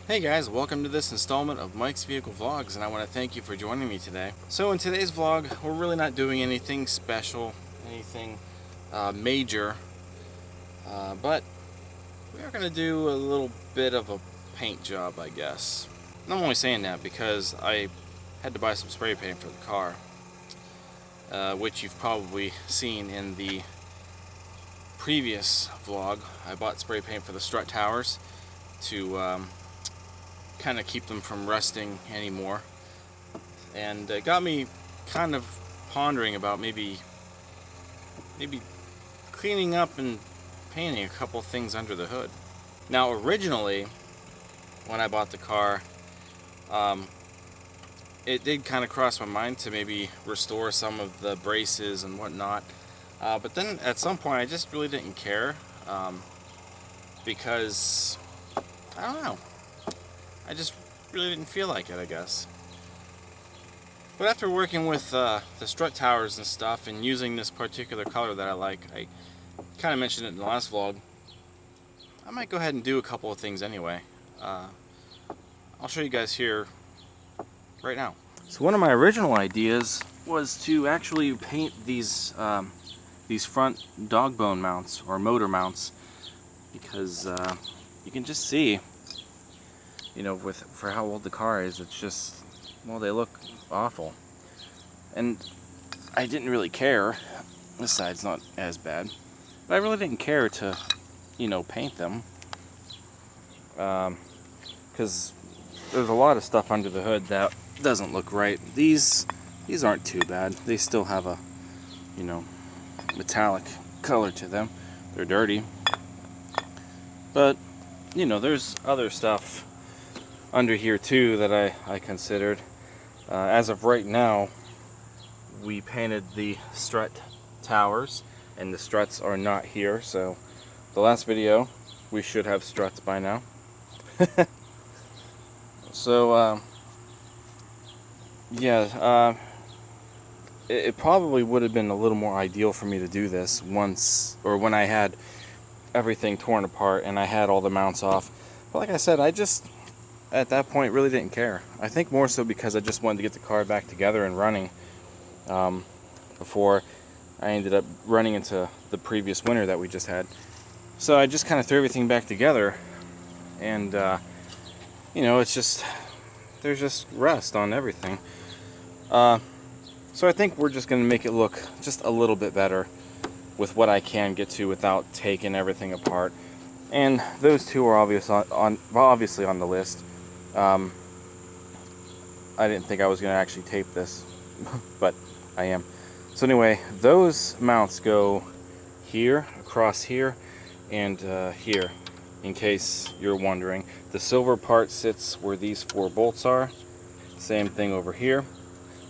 Hey guys, welcome to this installment of Mike's Vehicle Vlogs, and I want to thank you for joining me today. So in today's vlog, we're really not doing anything special, anything major, but we are going to do a little bit of a paint job, I guess. And I'm only saying that because I had to buy some spray paint for the car, which you've probably seen in the previous vlog. I bought spray paint for the strut towers to kind of keep them from rusting anymore, and it got me kind of pondering about maybe cleaning up and painting a couple things under the hood. Now originally when I bought the car, it did kind of cross my mind to maybe restore some of the braces and whatnot, but then at some point I just really didn't care, because I don't know, I just really didn't feel like it, I guess. But after working with the strut towers and stuff and using this particular color that I like, I kind of mentioned it in the last vlog, I might go ahead and do a couple of things anyway. I'll show you guys here right now. So one of my original ideas was to actually paint these front dog bone mounts or motor mounts, because you can just see, you know, for how old the car is, it's just, well, they look awful. And I didn't really care. This side's not as bad, but I really didn't care to, you know, paint them, because there's a lot of stuff under the hood that doesn't look right. These aren't too bad. They still have a, you know, metallic color to them. They're dirty, but you know, there's other stuff under here too that I considered. As of right now, we painted the strut towers, and the struts are not here, so the last video we should have struts by now. So yeah, it probably would have been a little more ideal for me to do this once, or when I had everything torn apart and I had all the mounts off. But like I said, I just at that point really didn't care. I think more so because I just wanted to get the car back together and running, before I ended up running into the previous winter that we just had. So I just kind of threw everything back together, and you know, it's just, there's just rust on everything. So I think we're just going to make it look just a little bit better with what I can get to without taking everything apart. And those two are obviously on the list. I didn't think I was going to actually tape this, but I am. So anyway, those mounts go here, across here, and here, in case you're wondering. The silver part sits where these 4 bolts are. Same thing over here.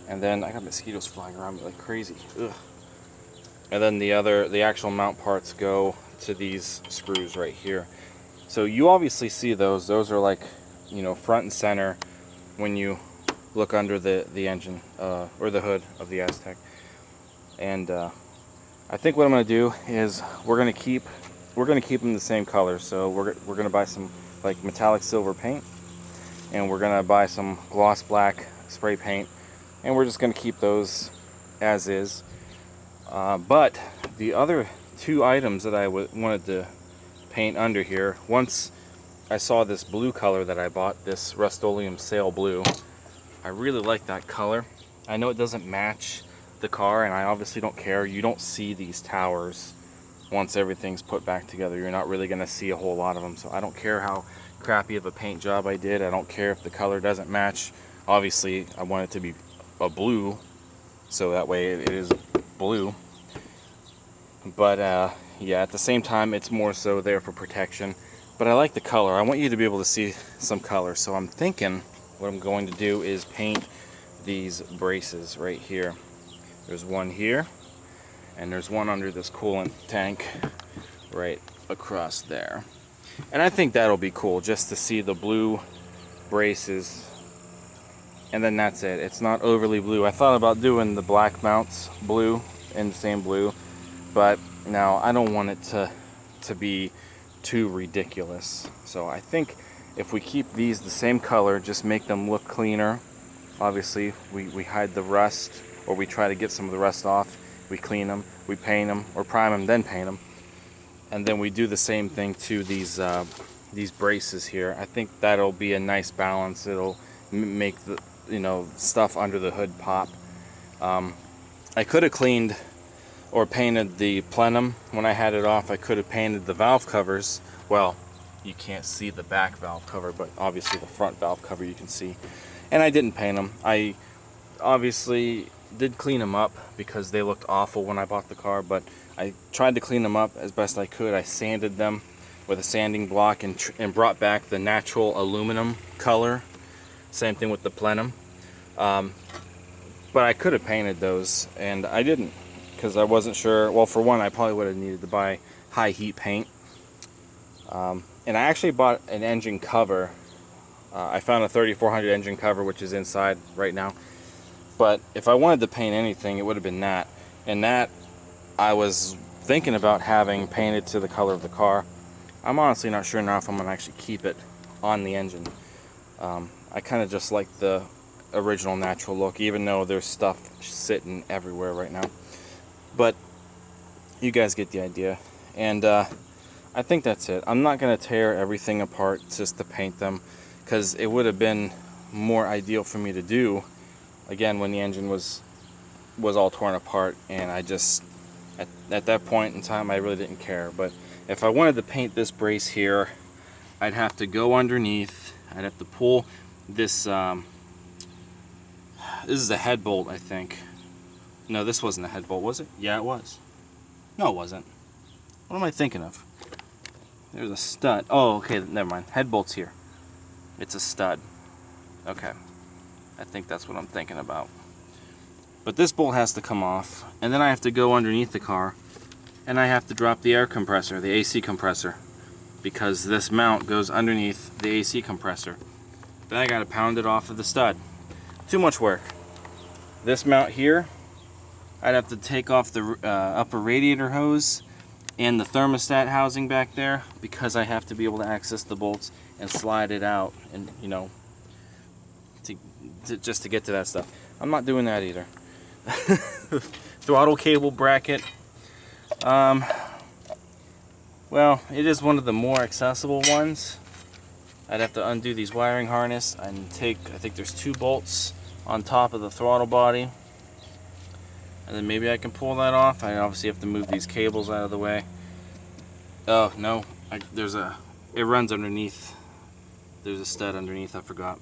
And then I got mosquitoes flying around me like crazy. Ugh. And then the actual mount parts go to these screws right here. So you obviously see those. Those are like, you know, front and center when you look under the engine, or the hood of the Aztek. And I think what I'm going to do is we're going to keep them the same color. So we're going to buy some like metallic silver paint, and we're going to buy some gloss black spray paint, and we're just going to keep those as is. But the other 2 items that I wanted to paint under here, once I saw this blue color that I bought, this Rust-Oleum Sail Blue. I really like that color. I know it doesn't match the car, and I obviously don't care. You don't see these towers once everything's put back together. You're not really going to see a whole lot of them, so I don't care how crappy of a paint job I did. I don't care if the color doesn't match. Obviously, I want it to be a blue, so that way it is blue. But yeah, at the same time, it's more so there for protection. But I like the color. I want you to be able to see some color. So I'm thinking what I'm going to do is paint these braces right here. There's one here, and there's one under this coolant tank right across there. And I think that'll be cool, just to see the blue braces. And then that's it. It's not overly blue. I thought about doing the black mounts blue, in the same blue, but now I don't want it to be too ridiculous. So I think if we keep these the same color, just make them look cleaner. Obviously, we hide the rust, or we try to get some of the rust off. We clean them, we paint them, or prime them, then paint them. And then we do the same thing to these braces here. I think that'll be a nice balance. It'll make the, you know, stuff under the hood pop. I could have cleaned or painted the plenum when I had it off. I could have painted the valve covers. Well, you can't see the back valve cover, but obviously the front valve cover you can see. And I didn't paint them. I obviously did clean them up because they looked awful when I bought the car, but I tried to clean them up as best I could. I sanded them with a sanding block and brought back the natural aluminum color. Same thing with the plenum. But I could have painted those, and I didn't because I wasn't sure. Well, for one, I probably would have needed to buy high heat paint. And I actually bought an engine cover. I found a 3400 engine cover, which is inside right now. But if I wanted to paint anything, it would have been that. And that I was thinking about having painted to the color of the car. I'm honestly not sure now if I'm going to actually keep it on the engine. I kind of just like the original natural look, even though there's stuff sitting everywhere right now. But you guys get the idea. And I think that's it. I'm not going to tear everything apart just to paint them, because it would have been more ideal for me to do again when the engine was all torn apart, and I just at that point in time I really didn't care. But if I wanted to paint this brace here, I'd have to go underneath. I'd have to pull this this is a head bolt, I think. No, this wasn't a head bolt, was it? Yeah, it was. No, it wasn't. What am I thinking of? There's a stud. Oh, okay, never mind. Head bolt's here. It's a stud. Okay. I think that's what I'm thinking about. But this bolt has to come off, and then I have to go underneath the car, and I have to drop the air compressor, the AC compressor, because this mount goes underneath the AC compressor. Then I gotta pound it off of the stud. Too much work. This mount here, I'd have to take off the upper radiator hose and the thermostat housing back there, because I have to be able to access the bolts and slide it out, and you know, just to get to that stuff. I'm not doing that either. Throttle cable bracket. Well, it is one of the more accessible ones. I'd have to undo these wiring harness and take, I think there's 2 bolts on top of the throttle body, and then maybe I can pull that off. I obviously have to move these cables out of the way. Oh no, it runs underneath. There's a stud underneath, I forgot.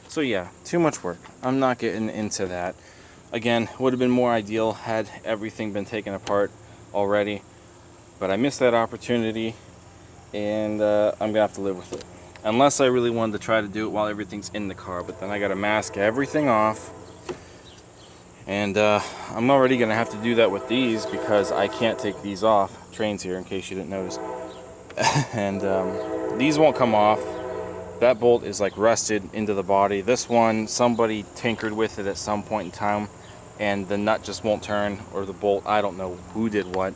So yeah, too much work. I'm not getting into that. Again, would have been more ideal had everything been taken apart already, but I missed that opportunity, and I'm gonna have to live with it. Unless I really wanted to try to do it while everything's in the car, but then I gotta mask everything off. And I'm already gonna have to do that with these because I can't take these off. Train's here in case you didn't notice. And these won't come off. That bolt is like rusted into the body. This one, somebody tinkered with it at some point in time, and the nut just won't turn, or the bolt, I don't know who did what.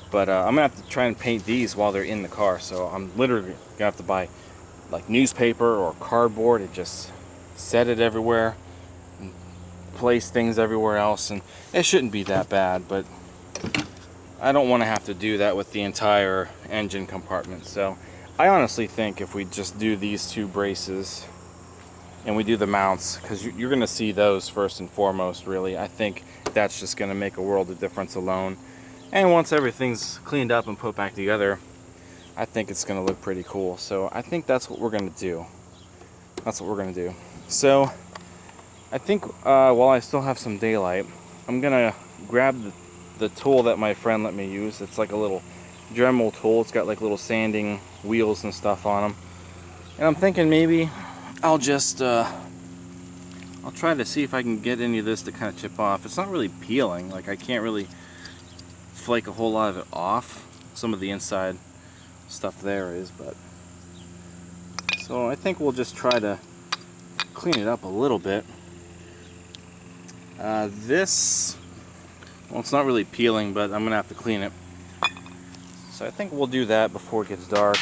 But I'm gonna have to try and paint these while they're in the car. So I'm literally gonna have to buy like newspaper or cardboard and just set it everywhere, and place things everywhere else, and it shouldn't be that bad, but I don't want to have to do that with the entire engine compartment. So I honestly think if we just do these 2 braces and we do the mounts, because you're going to see those first and foremost, really, I think that's just going to make a world of difference alone. And once everything's cleaned up and put back together, I think it's going to look pretty cool. So I think that's what we're going to do. That's what we're going to do. So I think while I still have some daylight, I'm going to grab the tool that my friend let me use. It's like a little Dremel tool. It's got like little sanding wheels and stuff on them. And I'm thinking maybe I'll just I'll try to see if I can get any of this to kind of chip off. It's not really peeling. Like I can't really flake a whole lot of it off. Some of the inside stuff there is, but so I think we'll just try to clean it up a little bit. This, well, it's not really peeling, but I'm gonna have to clean it. So I think we'll do that before it gets dark.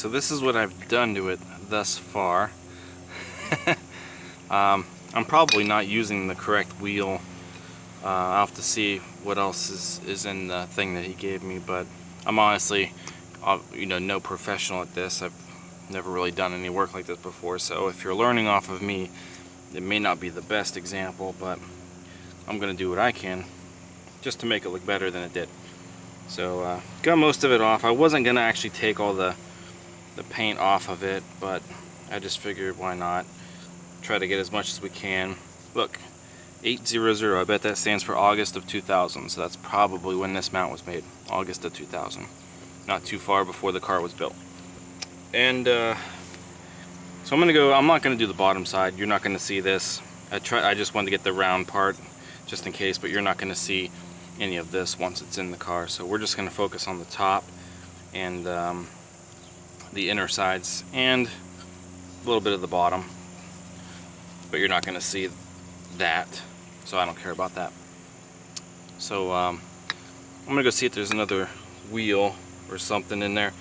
so this is what I've done to it thus far. I'm probably not using the correct wheel. I'll have to see what else is in the thing that he gave me, but I'm honestly, no professional at this. I've never really done any work like this before, so if you're learning off of me, it may not be the best example, but I'm gonna do what I can just to make it look better than it did. So got most of it off. I wasn't gonna actually take all the paint off of it, but I just figured why not try to get as much as we can. Look, 800, I bet that stands for August of 2000, so that's probably when this mount was made, August of 2000, not too far before the car was built. And so I'm not gonna do the bottom side. You're not gonna see this. I just wanted to get the round part just in case, but you're not gonna see any of this once it's in the car. So we're just gonna focus on the top and the inner sides and a little bit of the bottom, but you're not gonna see that, so I don't care about that. So I'm gonna go see if there's another wheel or something in there,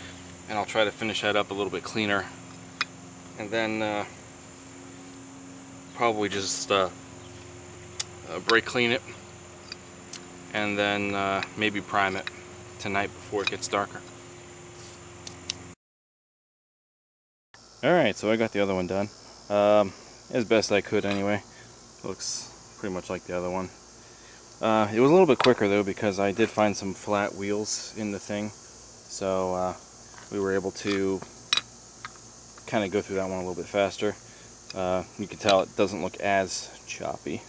and I'll try to finish that up a little bit cleaner, and then probably just brake clean it, and then maybe prime it tonight before it gets darker. Alright, so I got the other one done as best I could anyway. Looks pretty much like the other one. It was a little bit quicker though, because I did find some flat wheels in the thing, so we were able to kind of go through that one a little bit faster. You can tell it doesn't look as choppy,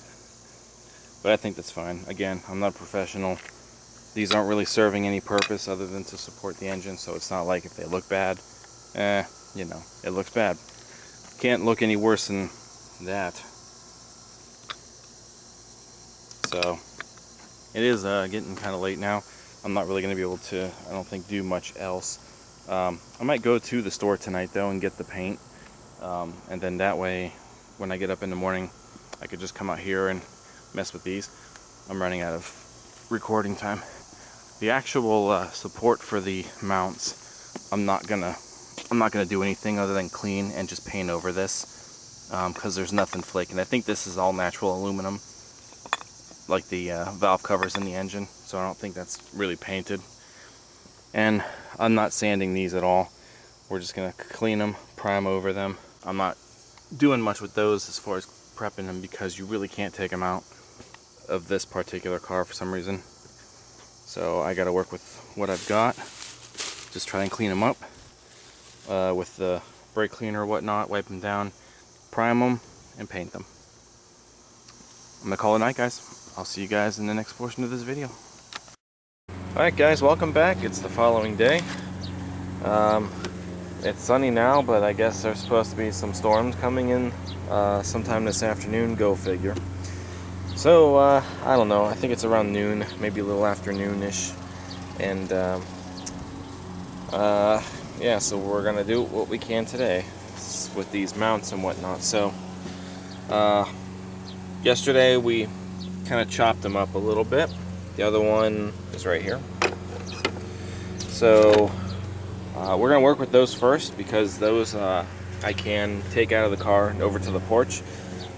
but I think that's fine. Again, I'm not a professional. These aren't really serving any purpose other than to support the engine, so it's not like if they look bad, it looks bad. Can't look any worse than that. So it is getting kind of late now. I'm not really going to be able to, I don't think, do much else. I might go to the store tonight though and get the paint, and then that way when I get up in the morning I could just come out here and mess with these. I'm running out of recording time. The actual support for the mounts, I'm not gonna do anything other than clean and just paint over this, because there's nothing flaking. I think this is all natural aluminum, like the valve covers in the engine, so I don't think that's really painted. And I'm not sanding these at all. We're just gonna clean them, prime over them. I'm not doing much with those as far as prepping them, because you really can't take them out of this particular car for some reason. So I gotta work with what I've got, just try and clean them up with the brake cleaner or whatnot, wipe them down, prime them, and paint them. I'm gonna call it a night, guys. I'll see you guys in the next portion of this video. Alright guys, welcome back. It's the following day. It's sunny now, but I guess there's supposed to be some storms coming in sometime this afternoon, go figure. So, I don't know, I think it's around noon, maybe a little after noon-ish. And, yeah, so we're gonna do what we can today with these mounts and whatnot. So, yesterday we kind of chopped them up a little bit. The other one is right here. So we're gonna work with those first, because those I can take out of the car and over to the porch.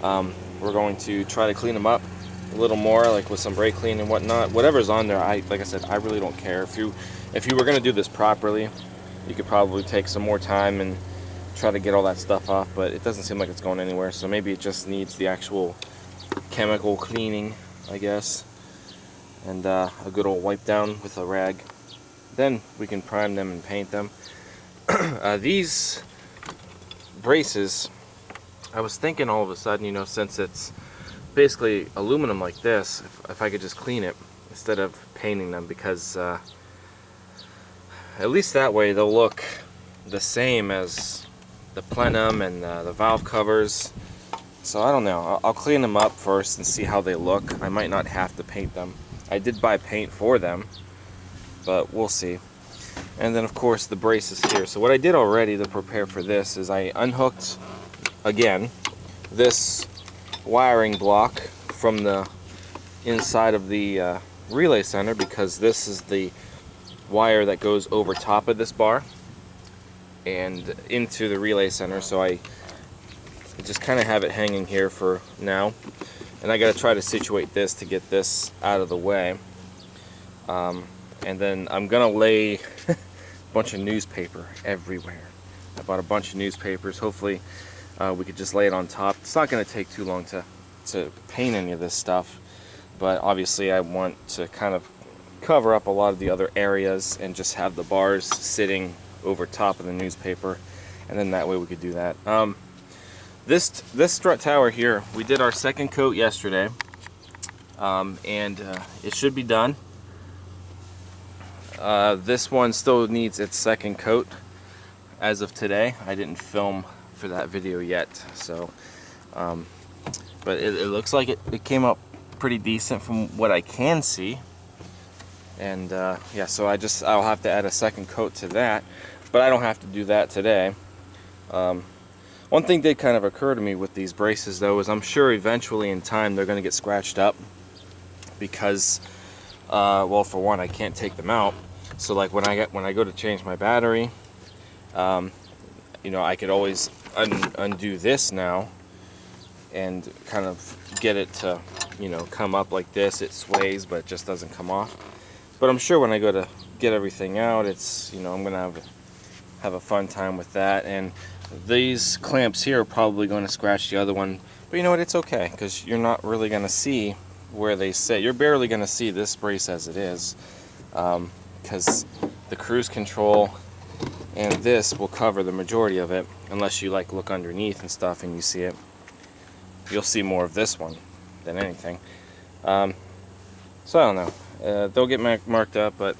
We're going to try to clean them up a little more, like with some brake clean and whatnot. Whatever's on there, like I said, I really don't care. If you were gonna do this properly, you could probably take some more time and try to get all that stuff off, but it doesn't seem like it's going anywhere. So maybe it just needs the actual chemical cleaning, I guess, and a good old wipe down with a rag. Then we can prime them and paint them. These braces, I was thinking all of a sudden, since it's basically aluminum like this, if I could just clean it instead of painting them, because at least that way they'll look the same as the plenum and the valve covers. So I don't know, I'll clean them up first and see how they look. I might not have to paint them. I did buy paint for them, but we'll see. And then of course the braces here. So what I did already to prepare for this is I unhooked, again, this wiring block from the inside of the relay center, because this is the wire that goes over top of this bar. and into the relay center, so I just kind of have it hanging here for now. And I got to try to situate this to get this out of the way. And then I'm gonna lay a bunch of newspaper everywhere. I bought a bunch of newspapers. Hopefully we could just lay it on top. It's not gonna take too long to paint any of this stuff, but obviously I want to kind of cover up a lot of the other areas and just have the bars sitting over top of the newspaper, and then that way we could do that. This strut tower here, we did our second coat yesterday, and it should be done. This one still needs its second coat as of today. I didn't film for that video yet, so but it looks like it came up pretty decent from what I can see. And yeah, so I'll have to add a second coat to that, but I don't have to do that today. One thing did kind of occur to me with these braces though, is I'm sure eventually in time they're going to get scratched up, because well, for one, I can't take them out. So like when I go to change my battery, you know, I could always undo this now and kind of get it to, you know, come up like this. It sways, but it just doesn't come off. But I'm sure when I go to get everything out, it's, you know, I'm gonna have a fun time with that. And these clamps here are probably going to scratch the other one, but you know what, it's okay, because you're not really going to see where they sit. You're barely going to see this brace as it is, because the cruise control and this will cover the majority of it, unless you like look underneath and stuff and you see it. You'll see more of this one than anything. So I don't know. They'll get marked up, but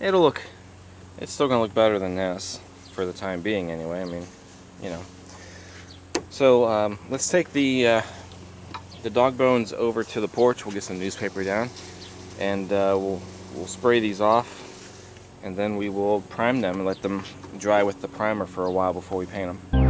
it's still going to look better than this for the time being anyway. I mean, you know. So let's take the dog bones over to the porch. We'll get some newspaper down, and we'll spray these off, and then we will prime them and let them dry with the primer for a while before we paint them.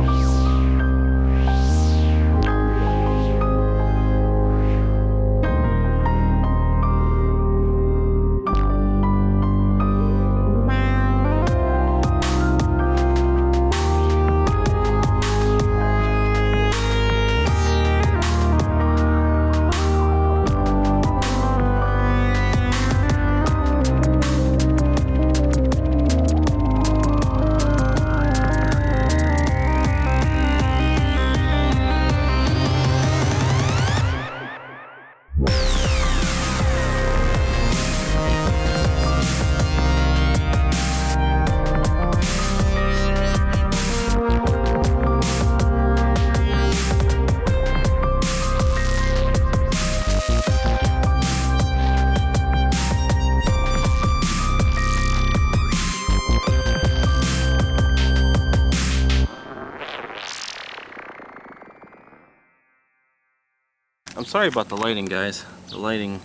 I'm sorry about the lighting, guys. The lighting,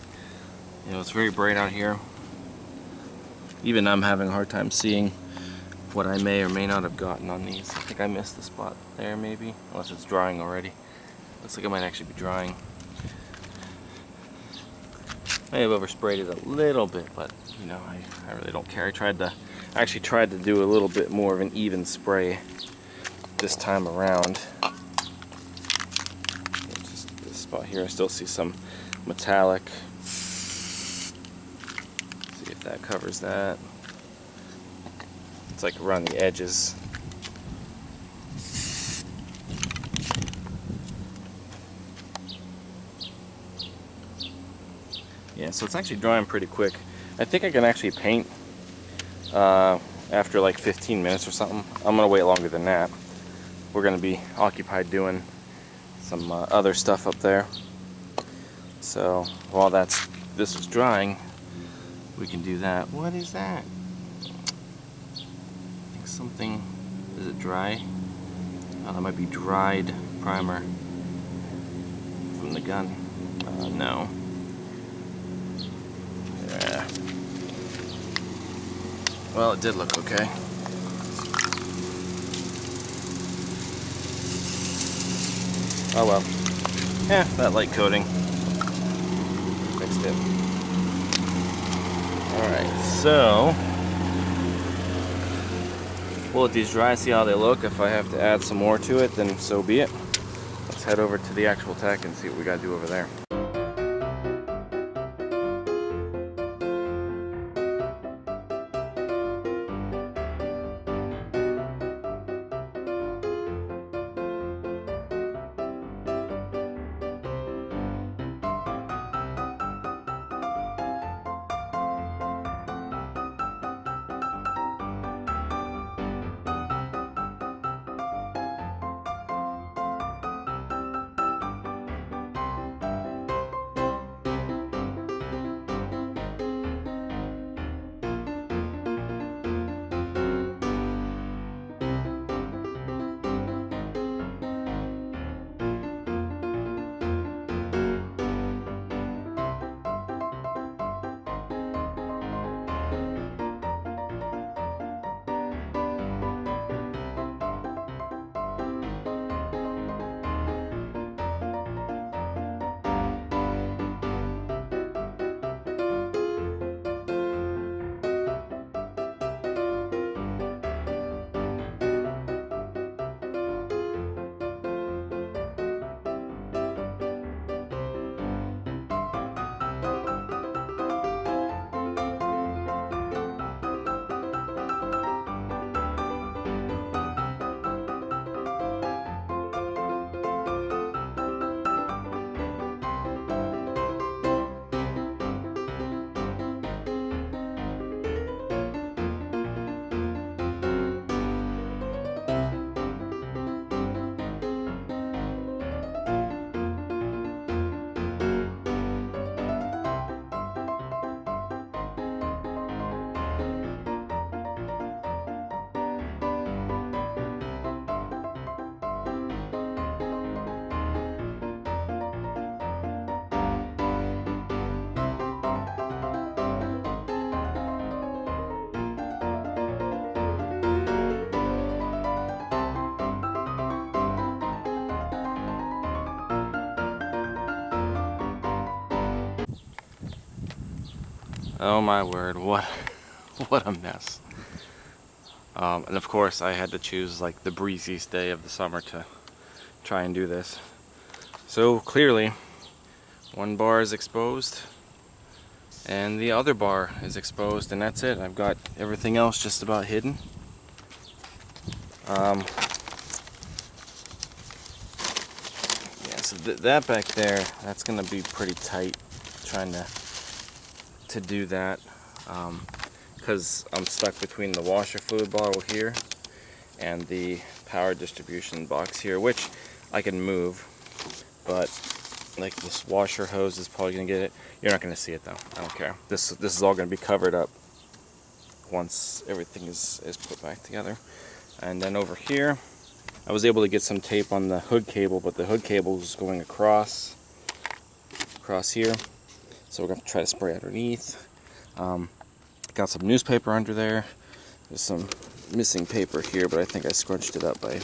you know, it's very bright out here. Even I'm having a hard time seeing what I may or may not have gotten on these. I think I missed the spot there, maybe, unless it's drying already. Looks like it might actually be drying. I have oversprayed it a little bit, but you know, I really don't care. I actually tried to do a little bit more of an even spray this time around. Spot here, I still see some metallic. See if that covers that. It's like around the edges. Yeah, so it's actually drying pretty quick. I think I can actually paint after like 15 minutes or something. I'm gonna wait longer than that. We're gonna be occupied doing some other stuff up there. So while this is drying, we can do that. What is that? I think something. Is it dry? Oh, that might be dried primer from the gun. No. Yeah. Well, it did look okay. Oh well. Yeah, that light coating fixed it. Alright, so We'll let these dry, see how they look. If I have to add some more to it, then so be it. Let's head over to the actual tech and see what we got to do over there. Oh my word, what a mess. And of course I had to choose like the breeziest day of the summer to try and do this. So clearly one bar is exposed and the other bar is exposed, and that's it. I've got everything else just about hidden. Yeah, so that back there, that's gonna be pretty tight trying to do that, because I'm stuck between the washer fluid bottle here and the power distribution box here, which I can move, but like this washer hose is probably gonna get it. You're not gonna see it though, I don't care. This is all gonna be covered up once everything is put back together. And then over here I was able to get some tape on the hood cable, but the hood cable is going across here. So we're going to try to spray underneath. Got some newspaper under there. There's some missing paper here, but I think I scrunched it up by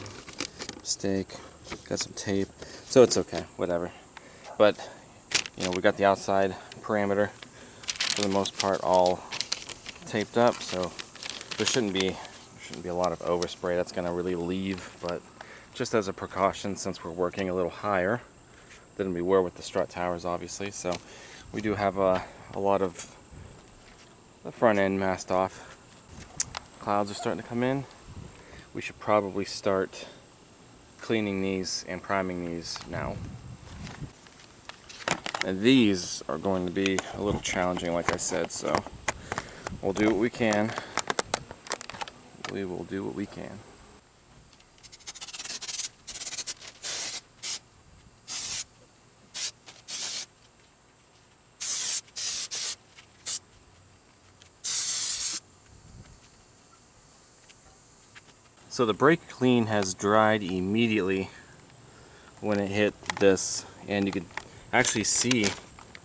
mistake. Got some tape, so it's okay, whatever. But you know, we got the outside parameter for the most part all taped up, so there shouldn't be a lot of overspray that's going to really leave. But just as a precaution, since we're working a little higher than we were with the strut towers, obviously, so we do have a lot of the front end masked off. Clouds are starting to come in. We should probably start cleaning these and priming these now. And these are going to be a little challenging, like I said, so we'll do what we can. We will do what we can. So the brake clean has dried immediately when it hit this, and you can actually see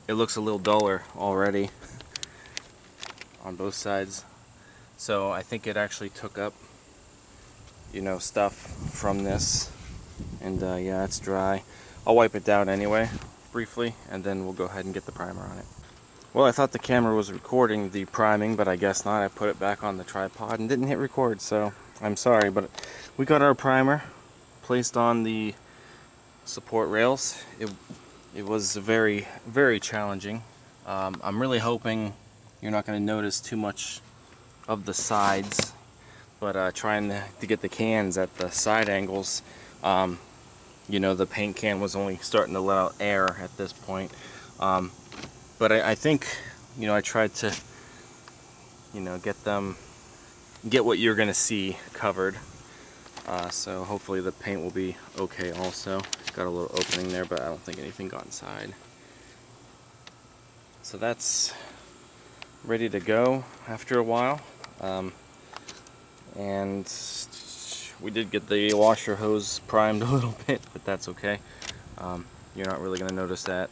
it looks a little duller already on both sides. So I think it actually took up, you know, stuff from this, and yeah, it's dry. I'll wipe it down anyway briefly, and then we'll go ahead and get the primer on it. Well, I thought the camera was recording the priming, but I guess not. I put it back on the tripod and didn't hit record, so I'm sorry, but we got our primer placed on the support rails. It was very, very challenging. I'm really hoping you're not going to notice too much of the sides, but trying to get the cans at the side angles, you know, the paint can was only starting to let out air at this point. But I think, you know, I tried to, you know, get what you're going to see covered. So hopefully the paint will be okay also. Got a little opening there, but I don't think anything got inside. So that's ready to go after a while. And we did get the washer hose primed a little bit, but that's okay. You're not really going to notice that.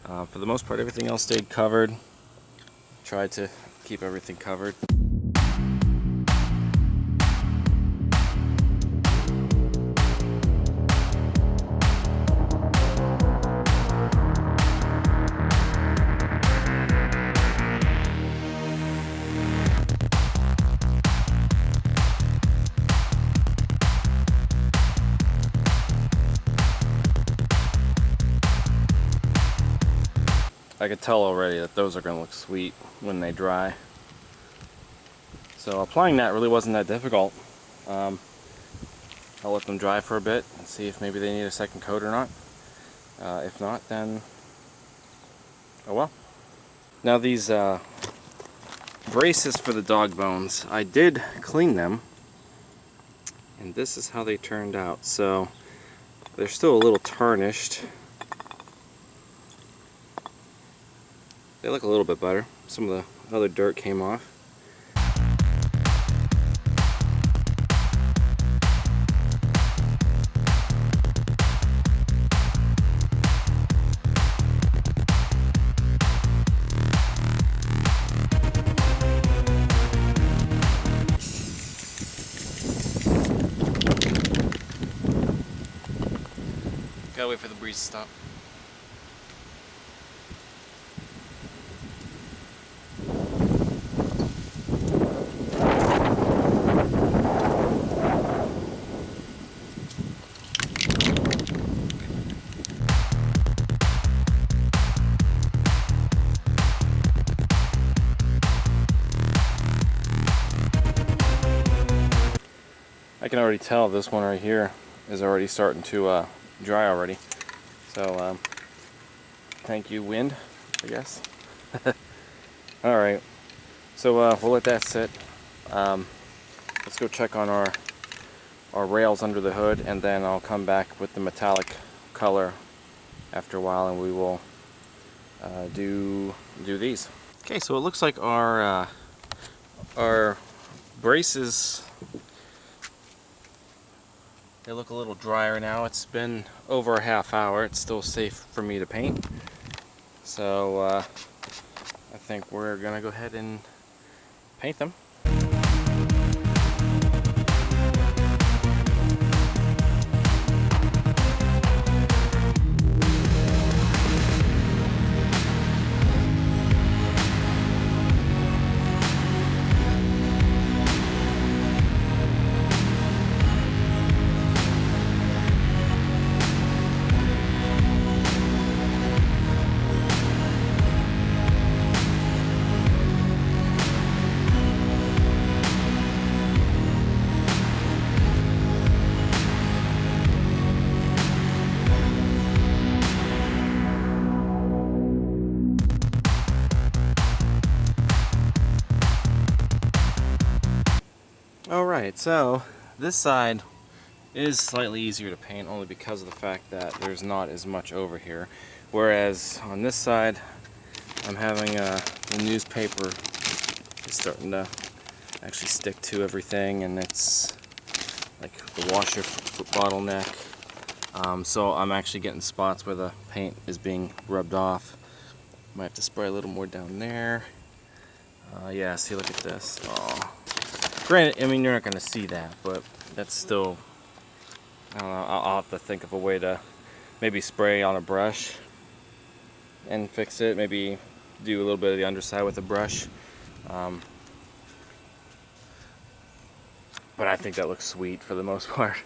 For the most part, everything else stayed covered. Tried to keep everything covered. I could tell already that those are going to look sweet when they dry. So applying that really wasn't that difficult. I'll let them dry for a bit and see if maybe they need a second coat or not. If not, then oh well. Now these braces for the dog bones, I did clean them, and this is how they turned out. So they're still a little tarnished. They look a little bit better. Some of the other dirt came off. Gotta wait for the breeze to stop. I can already tell this one right here is already starting to dry already. So thank you, wind, I guess. Alright, so we'll let that sit. Let's go check on our rails under the hood, and then I'll come back with the metallic color after a while, and we will do these. Okay, so it looks like our braces, they look a little drier now. It's been over a half hour. It's still safe for me to paint. So I think we're gonna go ahead and paint them. Alright, so this side is slightly easier to paint only because of the fact that there's not as much over here. Whereas on this side, I'm having the newspaper is starting to actually stick to everything, and it's like the washer bottleneck. So I'm actually getting spots where the paint is being rubbed off. Might have to spray a little more down there. Yeah, see, look at this. Oh. Granted, I mean, you're not going to see that, but that's still, I don't know, I'll have to think of a way to maybe spray on a brush and fix it. Maybe do a little bit of the underside with a brush. But I think that looks sweet for the most part.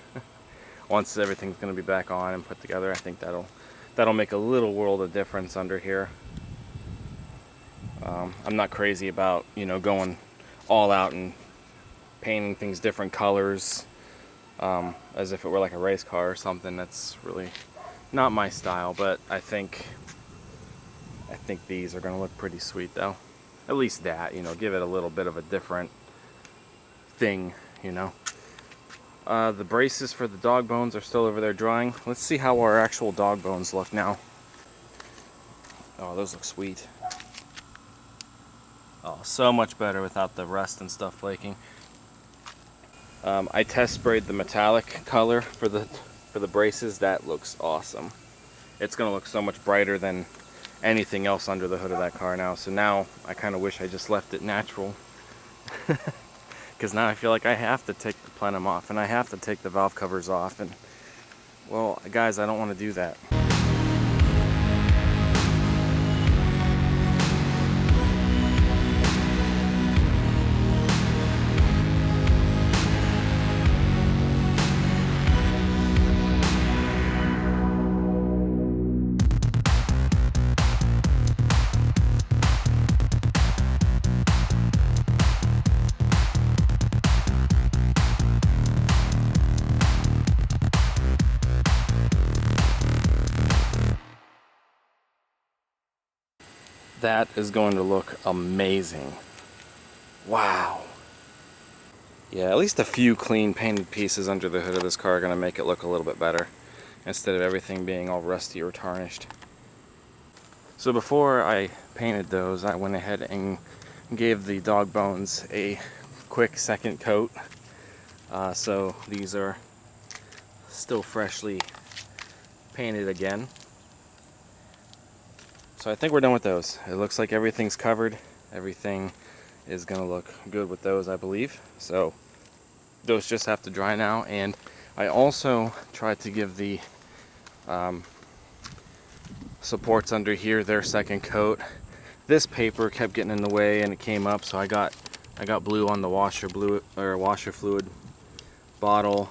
Once everything's going to be back on and put together, I think that'll make a little world of difference under here. I'm not crazy about, you know, going all out and painting things different colors, as if it were like a race car or something. That's really not my style, but I think these are going to look pretty sweet though. At least that, you know, give it a little bit of a different thing, you know. The braces for the dog bones are still over there drying. Let's see how our actual dog bones look now. Oh, those look sweet. Oh, so much better without the rust and stuff flaking. I test sprayed the metallic color for the braces. That looks awesome. It's gonna look so much brighter than anything else under the hood of that car now. So now I kind of wish I just left it natural. Because now I feel like I have to take the plenum off and I have to take the valve covers off, and well, guys, I don't want to do that. That is going to look amazing. Wow. Yeah, at least a few clean painted pieces under the hood of this car are going to make it look a little bit better, instead of everything being all rusty or tarnished. So before I painted those, I went ahead and gave the dog bones a quick second coat. So these are still freshly painted again. So I think we're done with those. It looks like everything's covered. Everything is going to look good with those, I believe. So those just have to dry now. And I also tried to give the supports under here their second coat. This paper kept getting in the way and it came up, so I got blue on the washer fluid bottle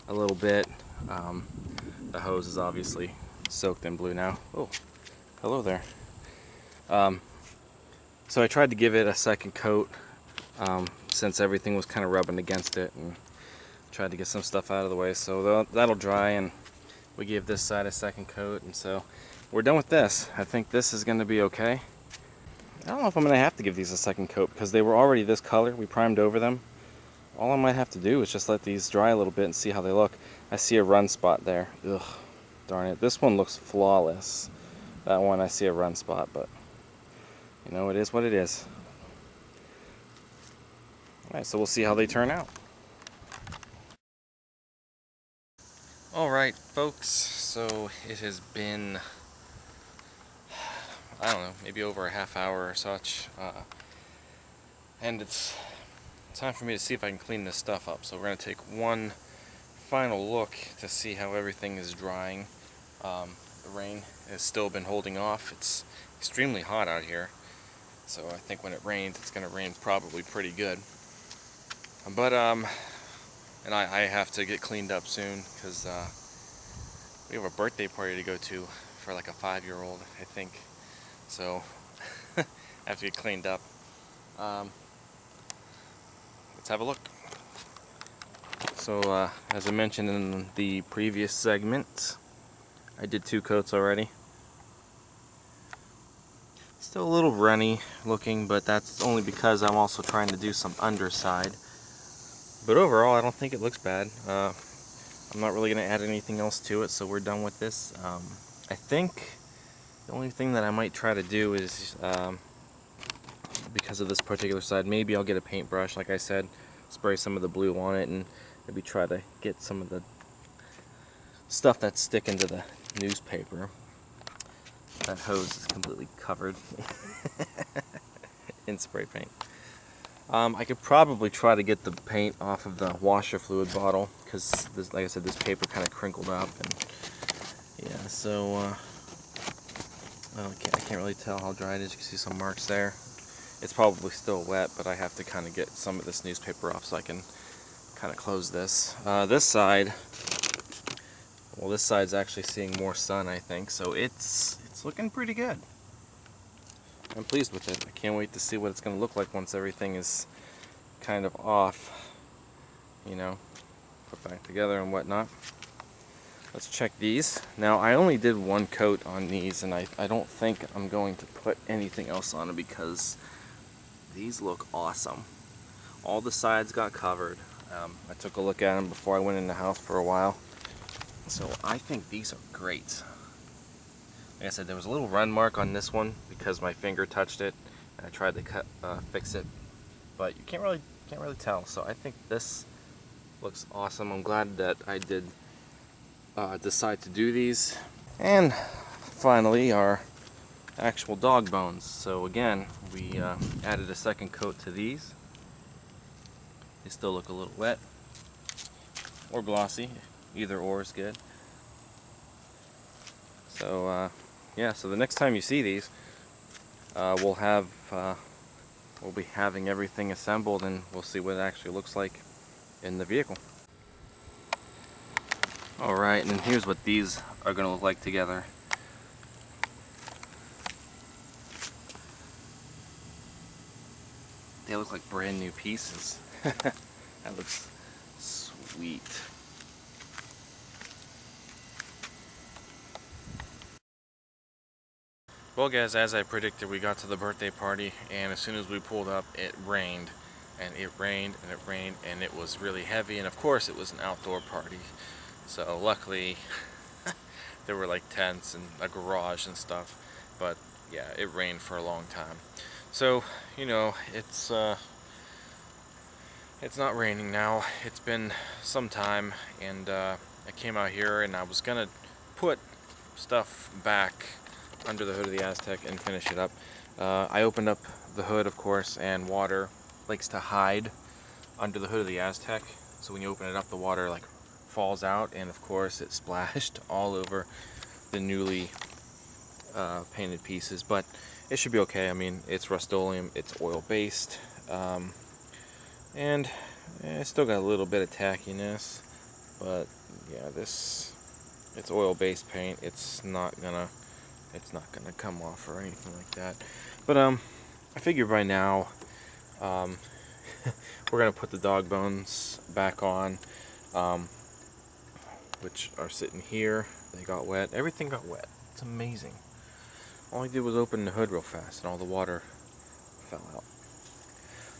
a little bit. The hose is obviously soaked in blue now. Oh. Hello there. So I tried to give it a second coat since everything was kind of rubbing against it, and tried to get some stuff out of the way. So that'll dry, and we gave this side a second coat, and so we're done with this. I think this is going to be okay. I don't know if I'm going to have to give these a second coat because they were already this color. We primed over them. All I might have to do is just let these dry a little bit and see how they look. I see a run spot there. Ugh, darn it. This one looks flawless. That one I see a run spot, but you know, it is what it is. Alright, so we'll see how they turn out. Alright folks, so it has been, I don't know, maybe over a half hour or such, and it's time for me to see if I can clean this stuff up. So we're going to take one final look to see how everything is drying. The rain has still been holding off. It's extremely hot out here, so I think when it rains, it's going to rain probably pretty good. But and I have to get cleaned up soon because we have a birthday party to go to for like a 5-year-old, I think. So I have to get cleaned up. Let's have a look. So as I mentioned in the previous segment, I did 2 coats already. Still a little runny looking, but that's only because I'm also trying to do some underside. But overall, I don't think it looks bad. I'm not really going to add anything else to it, so we're done with this. I think the only thing that I might try to do is, because of this particular side, maybe I'll get a paintbrush, like I said, spray some of the blue on it, and maybe try to get some of the stuff that's sticking to the newspaper. That hose is completely covered in spray paint. I could probably try to get the paint off of the washer fluid bottle because, like I said, this paper kind of crinkled up, and yeah. So well, I can't really tell how dry it is. You can see some marks there. It's probably still wet, but I have to kind of get some of this newspaper off so I can kind of close this. This side, well, this side's actually seeing more sun, I think, so it's looking pretty good. I'm pleased with it. I can't wait to see what it's going to look like once everything is kind of off, you know, put back together and whatnot. Let's check these. Now, I only did one coat on these, and I don't think I'm going to put anything else on them because these look awesome. All the sides got covered. I took a look at them before I went in the house for a while, so I think these are great. Like I said, there was a little run mark on this one because my finger touched it, and I tried to fix it, but you can't really tell. So I think this looks awesome. I'm glad that I did decide to do these. And finally, our actual dog bones. So again, we added a second coat to these. They still look a little wet or glossy, either or is good. So yeah, so the next time you see these, we'll be having everything assembled, and we'll see what it actually looks like in the vehicle. Alright, and here's what these are going to look like together. They look like brand new pieces. That looks sweet. Well guys, as I predicted, we got to the birthday party, and as soon as we pulled up, it rained. And it rained, and it rained, and it was really heavy, and of course it was an outdoor party. So luckily, there were like tents and a garage and stuff, but yeah, it rained for a long time. So, you know, it's not raining now. It's been some time, and I came out here and I was gonna put stuff back under the hood of the Aztek and finish it up. I opened up the hood, of course, and water likes to hide under the hood of the Aztek. So when you open it up, the water like falls out, and of course it splashed all over the newly painted pieces. But it should be okay. I mean, it's Rust-Oleum, it's oil-based, and it's still got a little bit of tackiness. But yeah, it's oil-based paint. It's not gonna come off or anything like that. But I figure by now we're gonna put the dog bones back on, which are sitting here. They got wet. Everything got wet. It's amazing. All I did was open the hood real fast, and all the water fell out.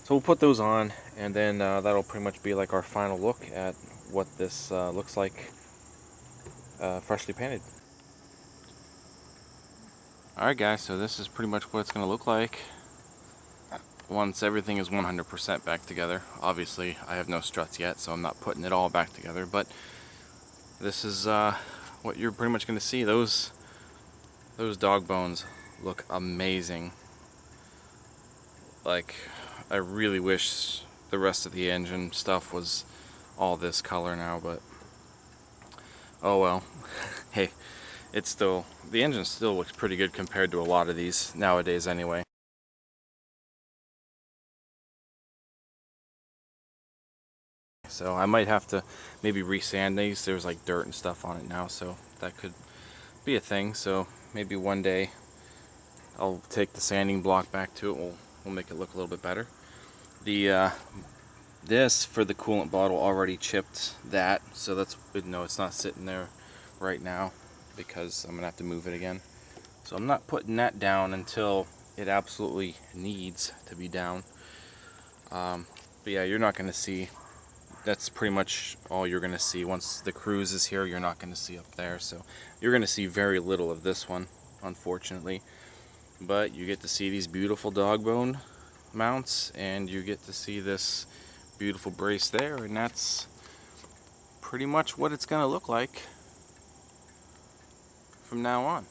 So we'll put those on, and then that'll pretty much be like our final look at what this looks like freshly painted. Alright guys, so this is pretty much what it's going to look like once everything is 100% back together. Obviously, I have no struts yet, so I'm not putting it all back together, but this is what you're pretty much going to see. Those dog bones look amazing. Like, I really wish the rest of the engine stuff was all this color now, but oh well. Hey, the engine still looks pretty good compared to a lot of these nowadays anyway. So I might have to maybe resand these. There's like dirt and stuff on it now, so that could be a thing. So maybe one day I'll take the sanding block back to it. We'll make it look a little bit better. This for the coolant bottle already chipped that, so that's good. No, it's not sitting there right now because I'm gonna have to move it again. So I'm not putting that down until it absolutely needs to be down. But yeah, you're not gonna see. That's pretty much all you're gonna see. Once the cruise is here, you're not gonna see up there. So you're gonna see very little of this one, unfortunately. But you get to see these beautiful dog bone mounts, and you get to see this beautiful brace there, and that's pretty much what it's gonna look like from now on.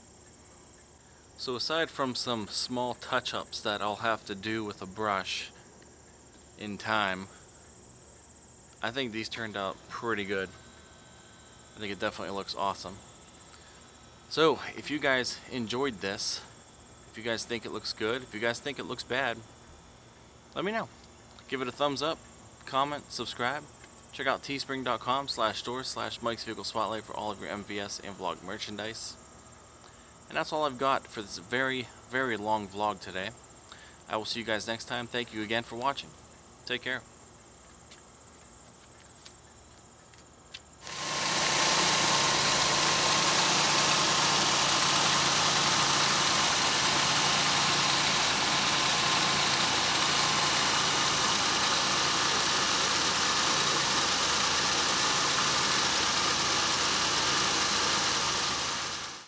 So aside from some small touch-ups that I'll have to do with a brush in time, I think these turned out pretty good. I think it definitely looks awesome. So if you guys enjoyed this, if you guys think it looks good, if you guys think it looks bad, let me know. Give it a thumbs up, comment, subscribe, Check out teespring.com/store/Mike's Vehicle Spotlight for all of your MVS and vlog merchandise. And that's all I've got for this very, very long vlog today. I will see you guys next time. Thank you again for watching. Take care.